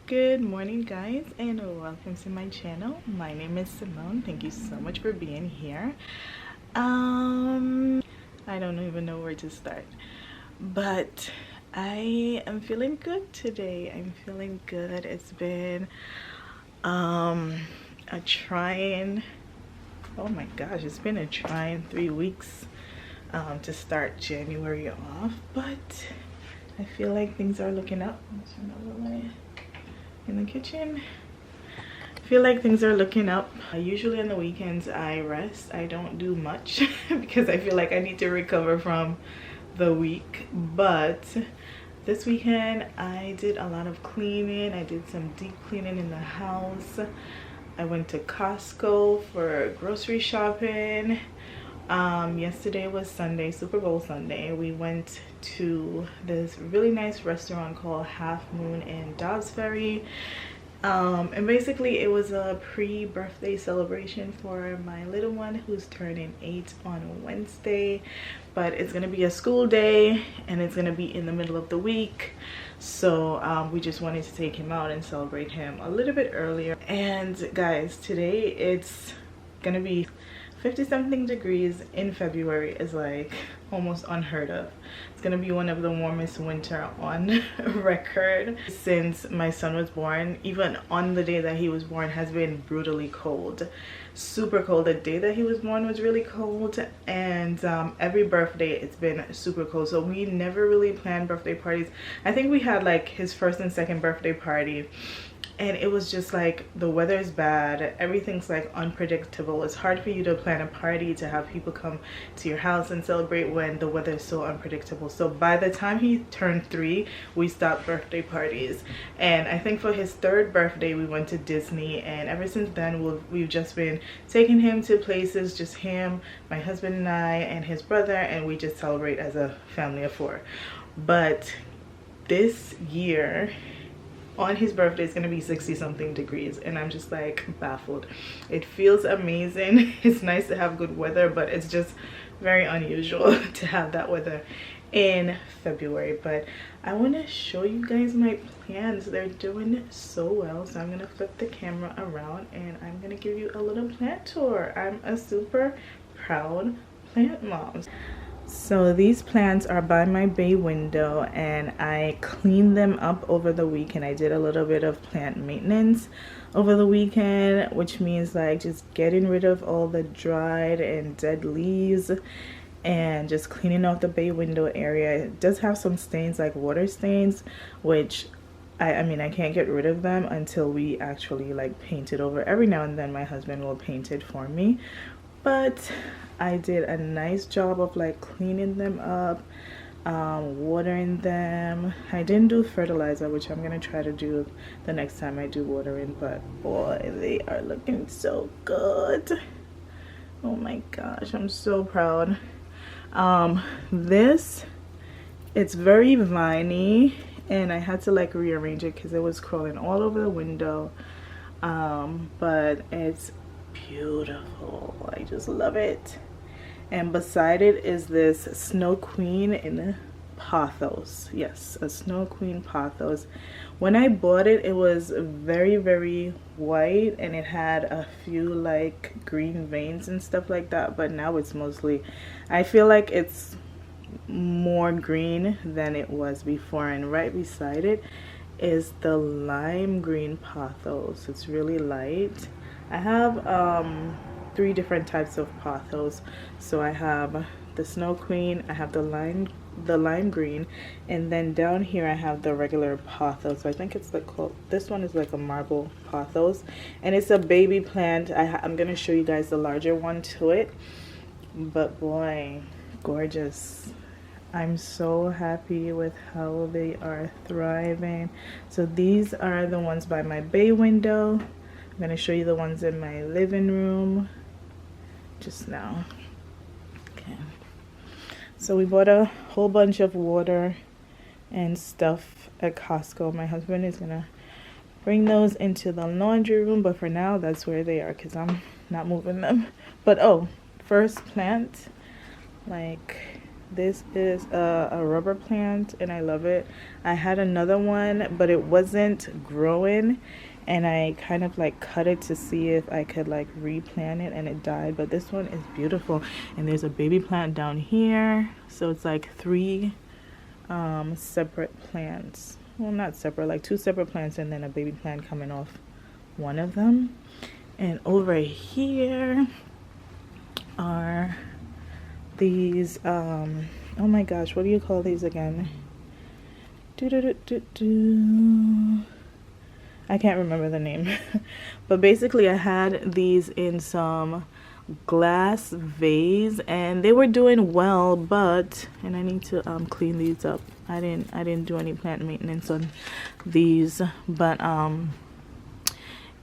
Good morning, guys, and welcome to my channel. My name is Simone. Thank you so much for being here. I don't even know where to start, but I am feeling good today. I'm feeling good. It's been a trying, oh my gosh, it's been a trying 3 weeks to start January off, but I feel like things are looking up. Let's turn over the light in the kitchen. I feel like things are looking up. Usually on the weekends I rest. I don't do much because I feel like I need to recover from the week, but this weekend I did a lot of cleaning. I did some deep cleaning in the house. I went to Costco for grocery shopping. Yesterday was Sunday, Super Bowl Sunday. We went to this really nice restaurant called Half Moon in Dobbs Ferry. And basically it was a pre-birthday celebration for my little one who's turning 8 on Wednesday, but it's gonna be a school day and it's gonna be in the middle of the week, so we just wanted to take him out and celebrate him a little bit earlier. And guys, today it's gonna be 50 something degrees in February. Is like almost unheard of. It's gonna be one of the warmest winter on record since my son was born. Even on the day that he was born has been brutally cold, super cold. The day that he was born was really cold, and every birthday it's been super cold, so we never really planned birthday parties. I think we had like his first and second birthday party, and it was just like the weather is bad, everything's like unpredictable. It's hard for you to plan a party to have people come to your house and celebrate when the weather is so unpredictable. So by the time he turned 3, we stopped birthday parties, and I think for his 3rd birthday we went to Disney, and ever since then we've just been taking him to places, just him, my husband and I, and his brother, and we just celebrate as a family of 4. But this year on his birthday it's gonna be 60 something degrees, and I'm just like baffled. It feels amazing. It's nice to have good weather, but it's just very unusual to have that weather in February. But I want to show you guys my plants. They're doing so well, so I'm gonna flip the camera around and I'm gonna give you a little plant tour. I'm a super proud plant mom. So these plants are by my bay window, and I cleaned them up over the weekend. I did a little bit of plant maintenance over the weekend, which means like just getting rid of all the dried and dead leaves and just cleaning out the bay window area. It does have some stains, like water stains, which I mean I can't get rid of them until we actually like paint it over. Every now and then my husband will paint it for me, but I did a nice job of like cleaning them up, watering them. I didn't do fertilizer, which I'm gonna try to do the next time I do watering, but boy, they are looking so good. Oh my gosh, I'm so proud. This, it's very viney, and I had to like rearrange it because it was crawling all over the window, but it's beautiful. I just love it. And beside it is this Snow Queen in pothos. Yes, a Snow Queen pothos. When I bought it, it was very white, and it had a few like green veins and stuff like that, but now it's mostly, I feel like it's more green than it was before. And right beside it is the lime green pothos. It's really light. I have 3 different types of pothos. So I have the Snow Queen, I have the lime green, and then down here I have the regular pothos. So I think it's like this one is like a marble pothos, and it's a baby plant. I'm gonna show you guys the larger one to it, but boy, gorgeous. I'm so happy with how they are thriving. So these are the ones by my bay window. I'm going to show you the ones in my living room just now. Okay. So we bought a whole bunch of water and stuff at Costco. My husband is going to bring those into the laundry room, but for now that's where they are because I'm not moving them. But oh, first plant, like This is a rubber plant and I love it. I had another one, but it wasn't growing, and I kind of like cut it to see if I could like replant it, and it died. But this one is beautiful, and there's a baby plant down here, so it's like three separate plants. Well, not separate, like two separate plants, and then a baby plant coming off one of them. And over here are these oh my gosh, what do you call these again? I can't remember the name. But basically I had these in some glass vase and they were doing well, but and I need to clean these up. I didn't do any plant maintenance on these, but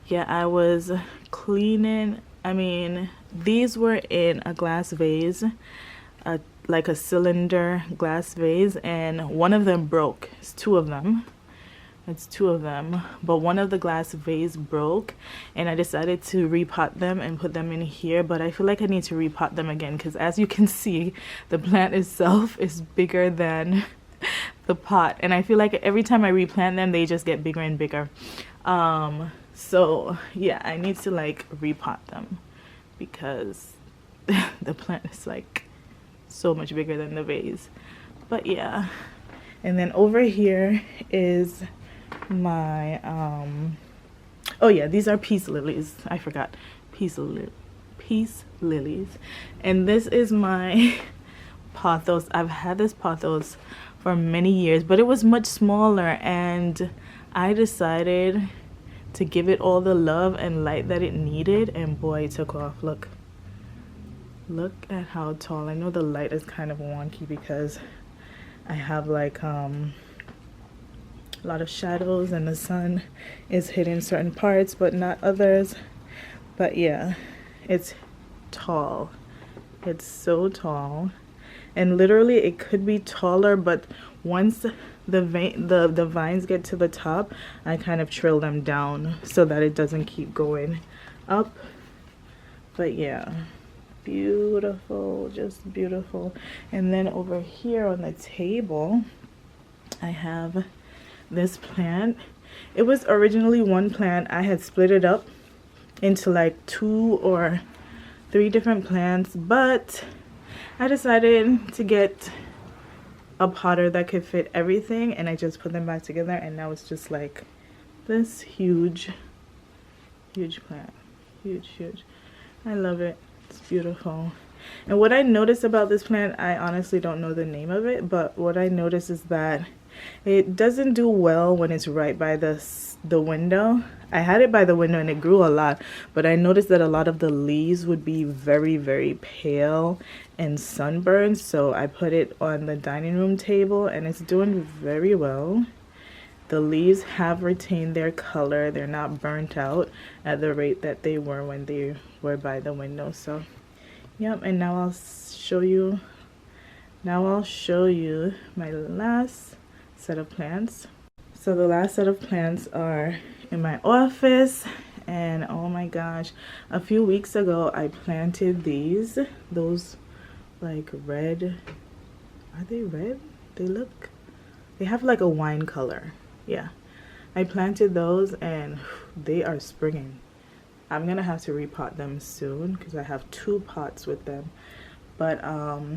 yeah, I was cleaning. I mean, these were in a glass vase, like a cylinder glass vase, and one of them broke. It's two of them, but one of the glass vase broke, and I decided to repot them and put them in here. But I feel like I need to repot them again, because as you can see, the plant itself is bigger than the pot, and I feel like every time I replant them, they just get bigger and bigger. So yeah, I need to like repot them because the plant is like so much bigger than the vase. But yeah, and then over here is my oh yeah, these are peace lilies. I forgot, peace lilies. And this is my pothos. I've had this pothos for many years, but it was much smaller, and I decided to give it all the love and light that it needed, and boy, it took off. Look at how tall. I know the light is kind of wonky because I have like a lot of shadows and the sun is hitting certain parts but not others. But yeah, it's tall. It's so tall, and literally it could be taller, but once the vines get to the top, I kind of trill them down so that it doesn't keep going up. But yeah, beautiful, just beautiful. And then over here on the table, I have this plant. It was originally one plant. I had split it up into like 2 or 3 different plants, but I decided to get a potter that could fit everything, and I just put them back together, and now it's just like this huge plant. Huge. I love it. It's beautiful. And what I noticed about this plant, I honestly don't know the name of it, but what I noticed is that it doesn't do well when it's right by the window. I had it by the window and it grew a lot, but I noticed that a lot of the leaves would be very, very pale and sunburned, so I put it on the dining room table and it's doing very well. The leaves have retained their color. They're not burnt out at the rate that they were when they were by the window. So yep, and now I'll show you my last set of plants. So the last set of plants are in my office, and oh my gosh, a few weeks ago I planted those like red, are they red? They have like a wine color. Yeah, I planted those and they are springing. I'm gonna have to repot them soon because I have 2 pots with them, but all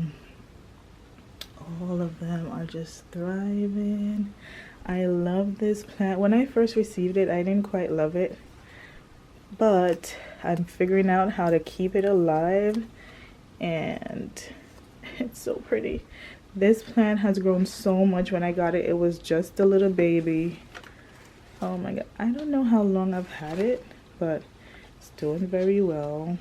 of them are just thriving. I love this plant. When I first received it, I didn't quite love it, but I'm figuring out how to keep it alive, and it's so pretty. This plant has grown so much. When I got it, it was just a little baby. Oh my god, I don't know how long I've had it, but it's doing very well.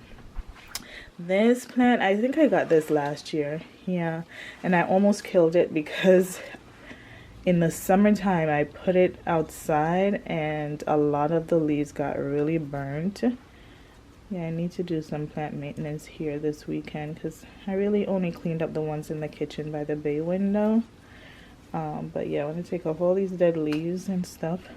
This plant, I think I got this last year. Yeah, and I almost killed it because in the summertime I put it outside and a lot of the leaves got really burnt. Yeah, I need to do some plant maintenance here this weekend because I really only cleaned up the ones in the kitchen by the bay window. But yeah, I want to take off all these dead leaves and stuff.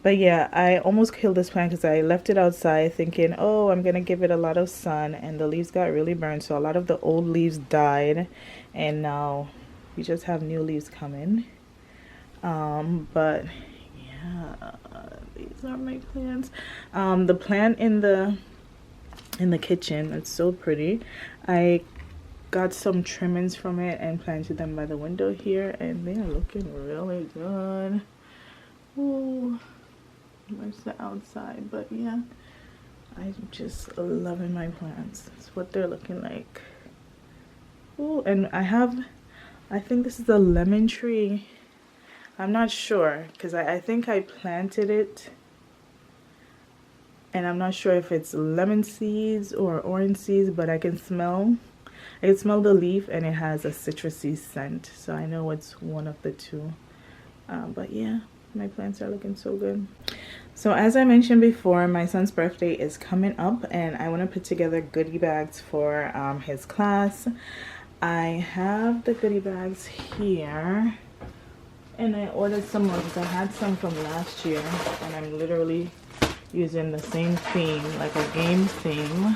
But yeah, I almost killed this plant because I left it outside thinking, oh, I'm gonna give it a lot of sun, and the leaves got really burned, so a lot of the old leaves died, and now we just have new leaves coming. But yeah, these are my plants. The plant in the kitchen, it's so pretty. I got some trimmings from it and planted them by the window here, and they are looking really good. Ooh, where's the outside? But yeah, I'm just loving my plants. It's what they're looking like. Ooh, and I think this is a lemon tree. I'm not sure because I think I planted it, and I'm not sure if it's lemon seeds or orange seeds, but I can smell the leaf, and it has a citrusy scent, so I know it's one of the two. But yeah, my plants are looking so good. So as I mentioned before, my son's birthday is coming up, and I want to put together goodie bags for his class. I have the goodie bags here, and I ordered some more because I had some from last year, and I'm literally using the same theme, like a game theme.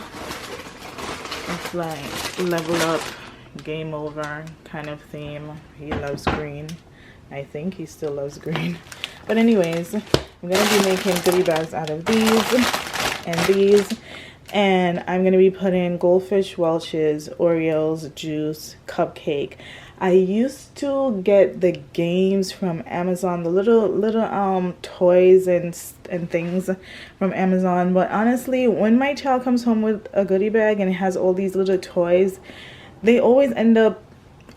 It's like level up, game over kind of theme. He loves green. I think he still loves green. But anyways, I'm gonna be making goodie bags out of these and these. And I'm gonna be putting Goldfish Welch's, Oreos, juice, cupcake. I used to get the games from Amazon, the little toys and things from Amazon. But honestly, when my child comes home with a goodie bag and it has all these little toys, they always end up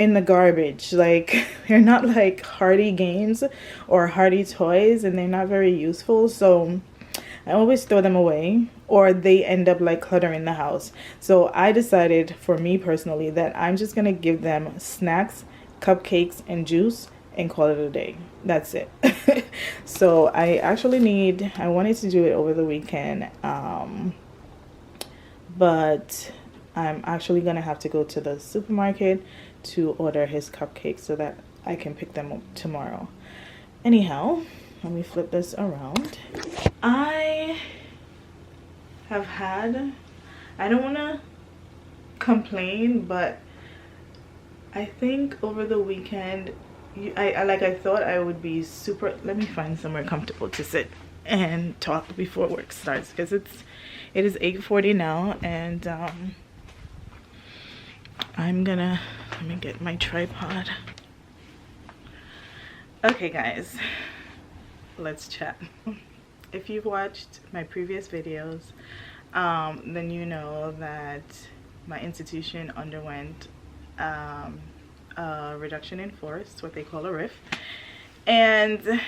in the garbage. Like, they're not like hearty games or hearty toys, and they're not very useful. So I always throw them away, or they end up like cluttering the house. So I decided, for me personally, that I'm just gonna give them snacks, cupcakes, and juice and call it a day. That's it. So I wanted to do it over the weekend, but I'm actually gonna have to go to the supermarket to order his cupcakes so that I can pick them up tomorrow. Anyhow, let me flip this around. I don't want to complain, but I think over the weekend, I thought I would be super. Let me find somewhere comfortable to sit and talk before work starts, because it is 8:40 now, and let me get my tripod. Okay guys, let's chat. If you've watched my previous videos, then you know that my institution underwent a reduction in force, what they call a RIF, and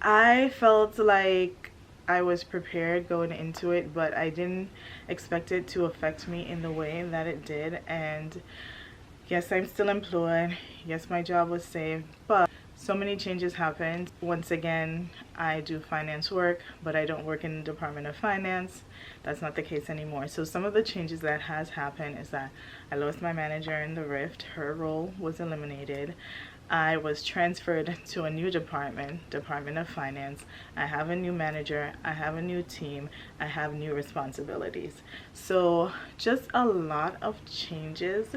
I felt like I was prepared going into it, but I didn't expect it to affect me in the way that it did. And yes, I'm still employed. Yes, my job was saved, but so many changes happened. Once again, I do finance work, but I don't work in the Department of Finance. That's not the case anymore. So some of the changes that has happened is that I lost my manager in the RIF. Her role was eliminated. I was transferred to a new department, Department of Finance. I have a new manager. I have a new team. I have new responsibilities. So just a lot of changes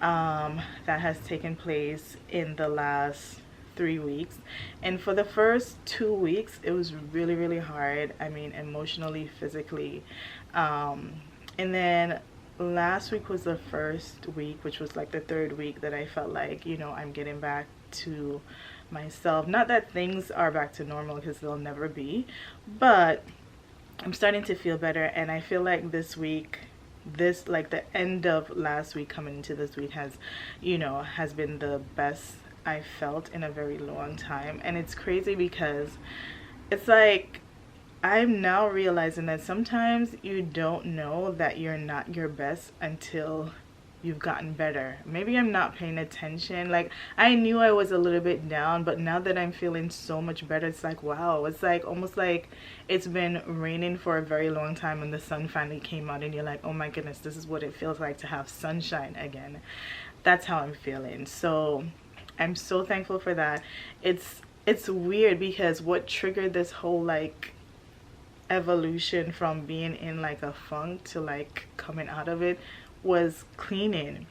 that has taken place in the last 3 weeks. And for the first 2 weeks, it was really hard. I mean, emotionally, physically. And then last week was the first week, which was like the third week, that I felt like, you know, I'm getting back to myself. Not that things are back to normal, because they'll never be, but I'm starting to feel better. And I feel like this week, like the end of last week coming into this week has been the best I felt in a very long time. And it's crazy because it's like I'm now realizing that sometimes you don't know that you're not your best until you've gotten better. Maybe I'm not paying attention. Like, I knew I was a little bit down, but now that I'm feeling so much better, it's like, wow, it's like almost like it's been raining for a very long time and the sun finally came out, and you're like, oh my goodness, this is what it feels like to have sunshine again. That's how I'm feeling. So I'm so thankful for that. It's it's weird because what triggered this whole like evolution from being in like a funk to like coming out of it was cleaning.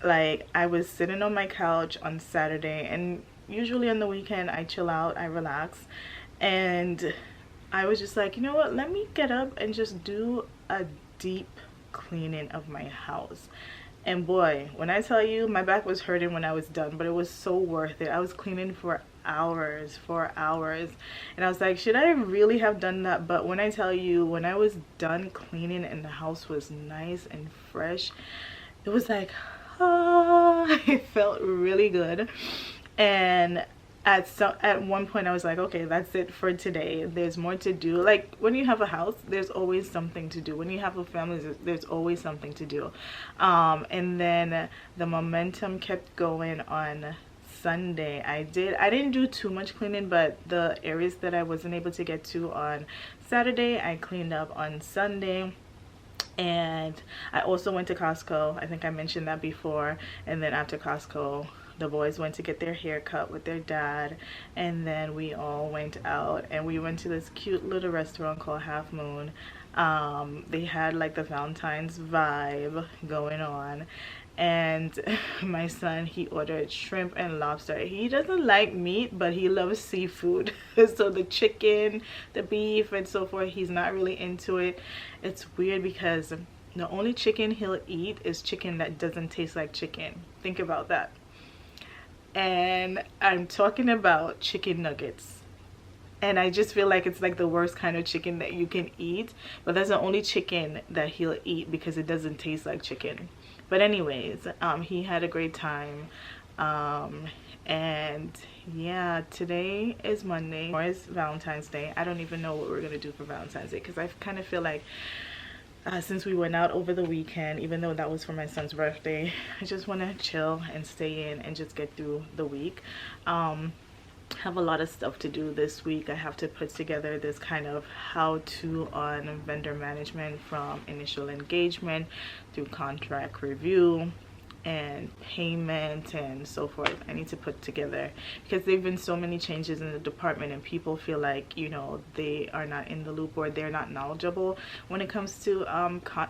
Like, I was sitting on my couch on Saturday, and usually on the weekend I chill out, I relax, and I was just like, you know what, let me get up and just do a deep cleaning of my house. And boy, when I tell you, my back was hurting when I was done, but it was so worth it. I was cleaning for hours, and I was like, should I really have done that? But when I tell you, when I was done cleaning and the house was nice and fresh, it was like, ah, it felt really good. And at one point I was like, okay, that's it for today. There's more to do. Like, when you have a house, there's always something to do. When you have a family, there's always something to do. And then the momentum kept going on Sunday. I didn't do too much cleaning, but the areas that I wasn't able to get to on Saturday, I cleaned up on Sunday. And I also went to Costco. I think I mentioned that before. And then after Costco, the boys went to get their hair cut with their dad, and then we all went out and we went to this cute little restaurant called Half Moon. They had like the Valentine's vibe going on, and my son, he ordered shrimp and lobster. He doesn't like meat, but he loves seafood. So the chicken, the beef, and so forth, he's not really into it. It's weird because the only chicken he'll eat is chicken that doesn't taste like chicken. Think about that. And I'm talking about chicken nuggets, and I just feel like it's like the worst kind of chicken that you can eat, but that's the only chicken that he'll eat because it doesn't taste like chicken. But anyways, he had a great time, and yeah, today is Monday, or it's Valentine's Day. I don't even know what we're gonna do for Valentine's Day because I kind of feel like since we went out over the weekend, even though that was for my son's birthday, I just want to chill and stay in and just get through the week. Have a lot of stuff to do this week. I have to put together this kind of how-to on vendor management, from initial engagement through contract review and payment and so forth. I need to put together, because there have been so many changes in the department and people feel like, you know, they are not in the loop or they're not knowledgeable when it comes to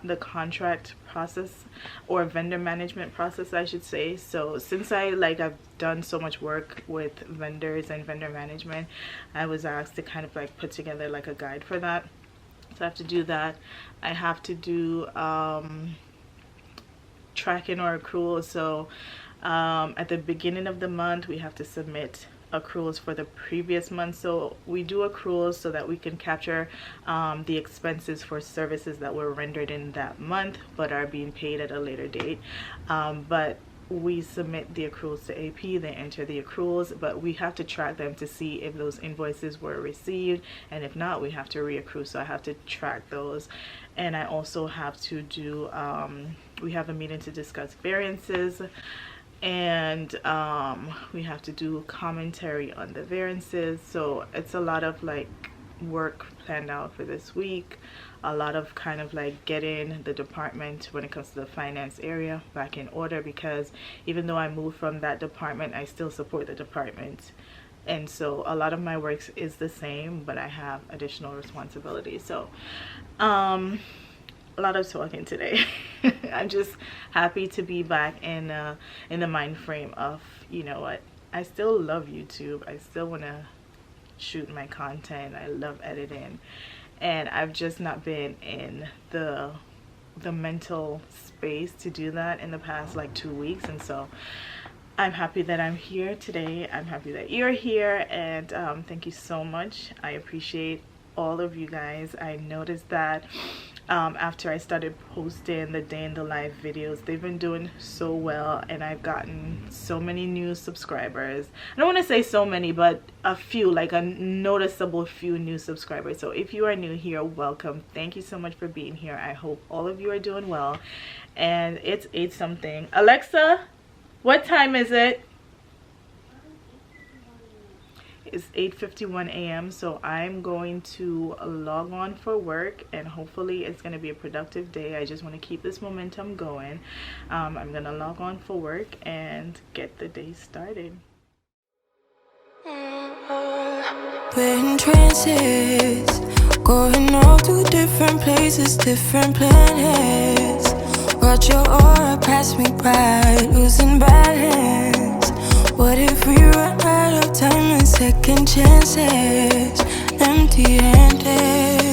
the contract process, or vendor management process, I should say. So since I've done so much work with vendors and vendor management, I was asked to kind of like put together like a guide for that. So I have to do that. I have to do tracking or accruals. So at the beginning of the month, we have to submit accruals for the previous month. So we do accruals so that we can capture the expenses for services that were rendered in that month but are being paid at a later date. But we submit the accruals to AP, they enter the accruals, but we have to track them to see if those invoices were received, and if not, we have to reaccrue. So I have to track those. And I also have to do we have a meeting to discuss variances, and we have to do commentary on the variances. So it's a lot of like work planned out for this week, a lot of kind of like getting the department, when it comes to the finance area, back in order, because even though I moved from that department, I still support the department. And so a lot of my work is the same, but I have additional responsibilities. So a lot of talking today. I'm just happy to be back in the mind frame of, you know what, I still love YouTube. I still want to shoot my content. I love editing, and I've just not been in the mental space to do that in the past like 2 weeks. And so I'm happy that I'm here today. I'm happy that you're here, and thank you so much. I appreciate all of you guys. I noticed that after I started posting the day in the life videos, they've been doing so well, and I've gotten so many new subscribers. I don't want to say so many, but a few, like a noticeable few new subscribers. So if you are new here, welcome. Thank you so much for being here. I hope all of you are doing well. And it's 8 something. Alexa, what time is it? It's 8:51 a.m. so I'm going to log on for work, and hopefully it's going to be a productive day. I just want to keep this momentum going. I'm going to log on for work and get the day started. We're in trances, going off to different places, different planets. Watch your aura pass me by, losing balance. What if we run out of time and second chances? Empty-handed.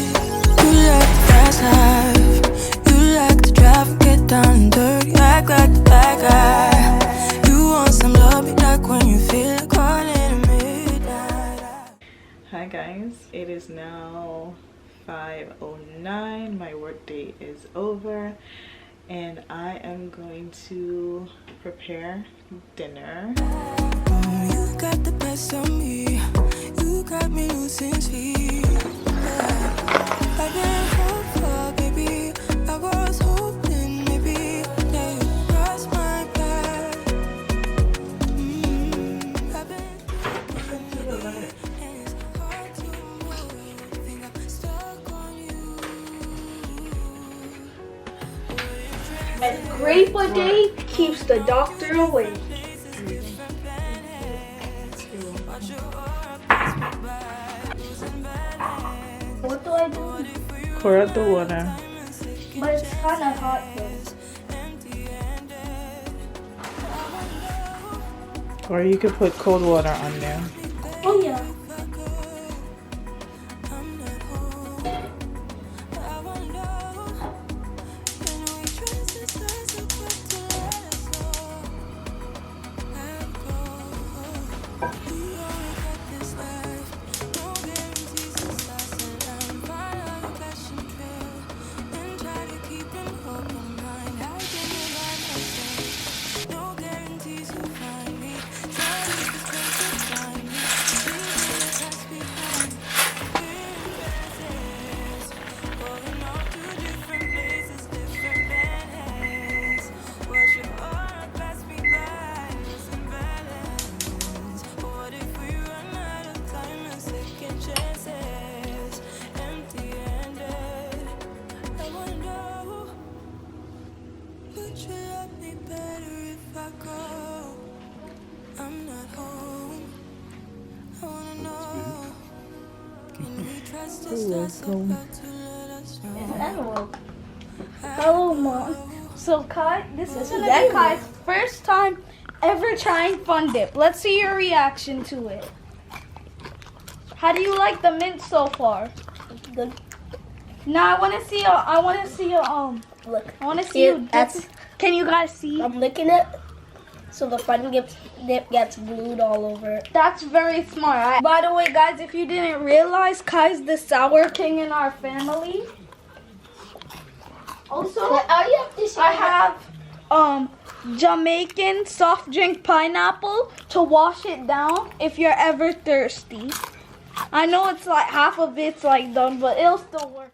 You like the fast life, you like to drive and get down and dirty, act like the bad guy. You want some love, be like when you feel like calling at midnight. Hi guys, it is now 5:09. My work day is over and I am going to prepare dinner. You got the best of me, you got me losing sleep. I've been hopeful, baby, I was hoping maybe that you'd cross my path. I've been and it's hard to move, think I'm stuck on you. A grape a day keeps the doctor away. What do I do? Pour out the water. But it's kind of hot though. Or you could put cold water on there. Oh yeah. Hello, Mom. So, Kai, this is Kai's first time ever trying Fun Dip. Let's see your reaction to it. How do you like the mint so far? Good. Now I want to see. I want to see. Look. I want to see you. Can you guys see? I'm licking it, so the Fun Dip gets glued all over it. That's very smart. By the way, guys, if you didn't realize, Kai's the sour king in our family. Also, I have Jamaican soft drink pineapple to wash it down if you're ever thirsty. I know it's like half of it's like done, but it'll still work.